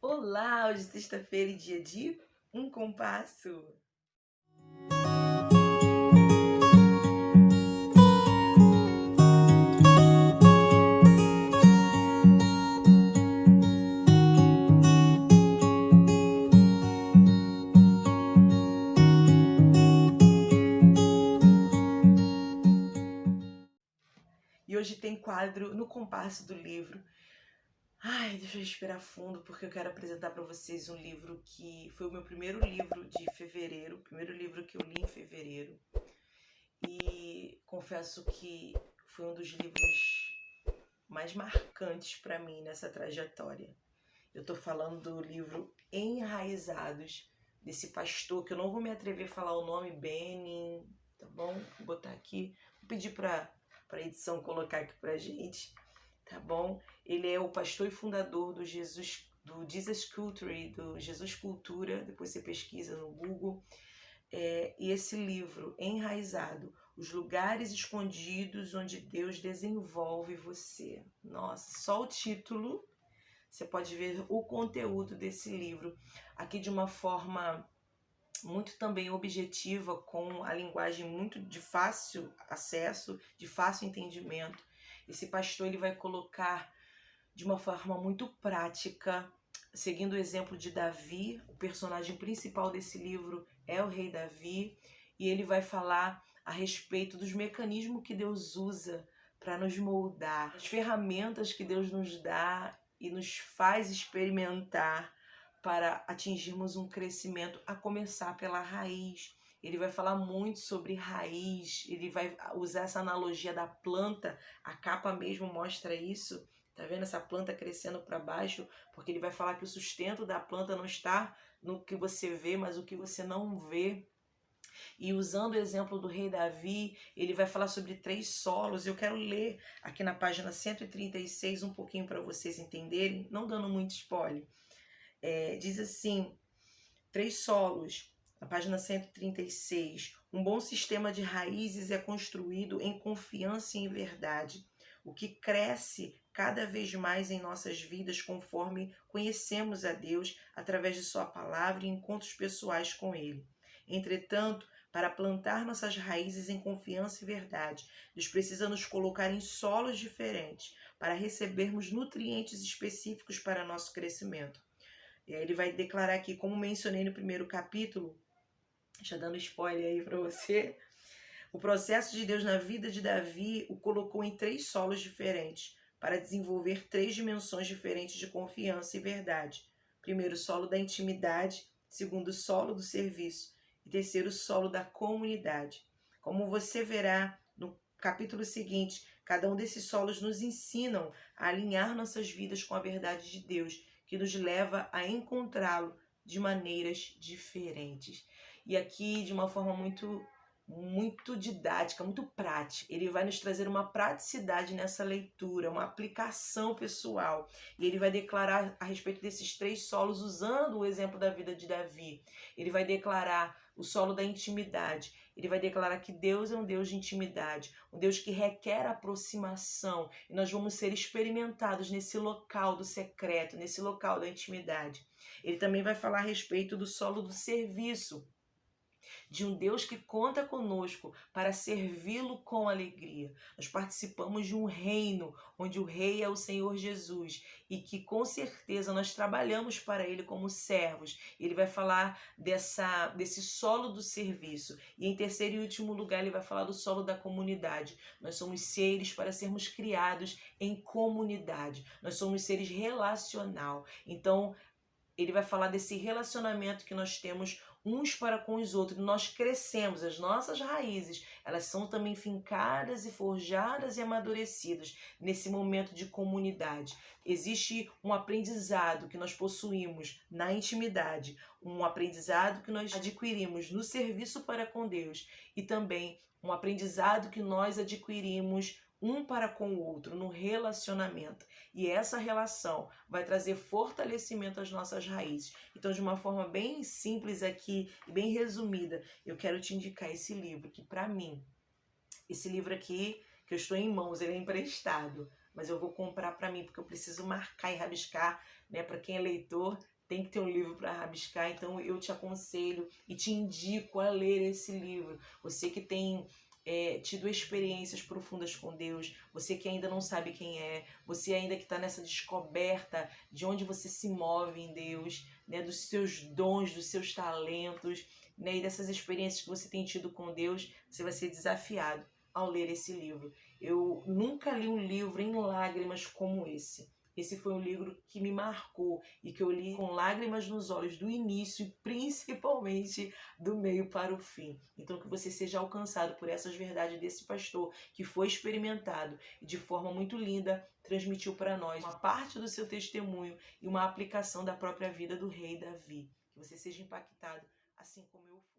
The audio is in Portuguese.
Olá, hoje é sexta-feira e dia de Um Compasso. E hoje tem quadro no compasso do livro. Ai, deixa eu respirar fundo porque eu quero apresentar para vocês um livro que foi o meu primeiro livro de fevereiro, o primeiro livro que eu li em fevereiro. E confesso que foi um dos livros mais marcantes para mim nessa trajetória. Eu tô falando do livro Enraizados, desse pastor, que eu não vou me atrever a falar o nome, Benin, tá bom? Vou botar aqui, vou pedir pra edição colocar aqui pra gente, tá bom? Ele é o pastor e fundador do Jesus Culture, do Jesus Cultura, depois você pesquisa no Google. E esse livro, Enraizado, os lugares escondidos onde Deus desenvolve você. Nossa, só o título você pode ver o conteúdo desse livro aqui de uma forma muito também objetiva, com a linguagem muito de fácil acesso, de fácil entendimento. Esse pastor ele vai colocar de uma forma muito prática, seguindo o exemplo de Davi. O personagem principal desse livro é o rei Davi, e ele vai falar a respeito dos mecanismos que Deus usa para nos moldar, as ferramentas que Deus nos dá e nos faz experimentar para atingirmos um crescimento, a começar pela raiz. Ele vai falar muito sobre raiz, ele vai usar essa analogia da planta, a capa mesmo mostra isso. Tá vendo essa planta crescendo para baixo? Porque ele vai falar que o sustento da planta não está no que você vê, mas o que você não vê. E usando o exemplo do rei Davi, ele vai falar sobre 3 solos. Eu quero ler aqui na página 136 um pouquinho para vocês entenderem, não dando muito spoiler. Diz assim, 3 solos, na página 136. Um bom sistema de raízes é construído em confiança e em verdade, o que cresce cada vez mais em nossas vidas conforme conhecemos a Deus através de sua palavra e encontros pessoais com Ele. Entretanto, para plantar nossas raízes em confiança e verdade, Deus precisa nos colocar em solos diferentes para recebermos nutrientes específicos para nosso crescimento. E aí ele vai declarar aqui, como mencionei no primeiro capítulo, já dando spoiler aí para você, o processo de Deus na vida de Davi o colocou em 3 solos diferentes, para desenvolver 3 dimensões diferentes de confiança e verdade. Primeiro, solo da intimidade, segundo, solo do serviço e terceiro, solo da comunidade. Como você verá no capítulo seguinte, cada um desses solos nos ensinam a alinhar nossas vidas com a verdade de Deus, que nos leva a encontrá-lo de maneiras diferentes. E aqui, de uma forma muito didática, muito prática. Ele vai nos trazer uma praticidade nessa leitura, uma aplicação pessoal. E ele vai declarar a respeito desses 3 solos usando o exemplo da vida de Davi. Ele vai declarar o solo da intimidade. Ele vai declarar que Deus é um Deus de intimidade, um Deus que requer aproximação. E nós vamos ser experimentados nesse local do secreto, nesse local da intimidade. Ele também vai falar a respeito do solo do serviço, de um Deus que conta conosco para servi-lo com alegria. Nós participamos de um reino onde o rei é o Senhor Jesus e que com certeza nós trabalhamos para ele como servos. Ele vai falar desse solo do serviço. E em terceiro e último lugar, ele vai falar do solo da comunidade. Nós somos seres para sermos criados em comunidade. Nós somos seres relacional. Então, ele vai falar desse relacionamento que nós temos uns para com os outros. Nós crescemos, as nossas raízes, elas são também fincadas e forjadas e amadurecidas nesse momento de comunidade. Existe um aprendizado que nós possuímos na intimidade, um aprendizado que nós adquirimos no serviço para com Deus e também um aprendizado que nós adquirimos um para com o outro, no relacionamento. E essa relação vai trazer fortalecimento às nossas raízes. Então, de uma forma bem simples aqui, bem resumida, eu quero te indicar esse livro, que para mim, esse livro aqui, que eu estou em mãos, ele é emprestado, mas eu vou comprar para mim, porque eu preciso marcar e rabiscar né? Para quem é leitor, tem que ter um livro para rabiscar, então eu te aconselho e te indico a ler esse livro. Você que tem tido experiências profundas com Deus, você que ainda não sabe quem é, você ainda que está nessa descoberta de onde você se move em Deus, né, dos seus dons, dos seus talentos, né, e dessas experiências que você tem tido com Deus, você vai ser desafiado ao ler esse livro. Eu nunca li um livro em lágrimas como esse. Esse foi um livro que me marcou e que eu li com lágrimas nos olhos do início e principalmente do meio para o fim. Então que você seja alcançado por essas verdades desse pastor que foi experimentado e de forma muito linda transmitiu para nós uma parte do seu testemunho e uma aplicação da própria vida do rei Davi. Que você seja impactado assim como eu fui.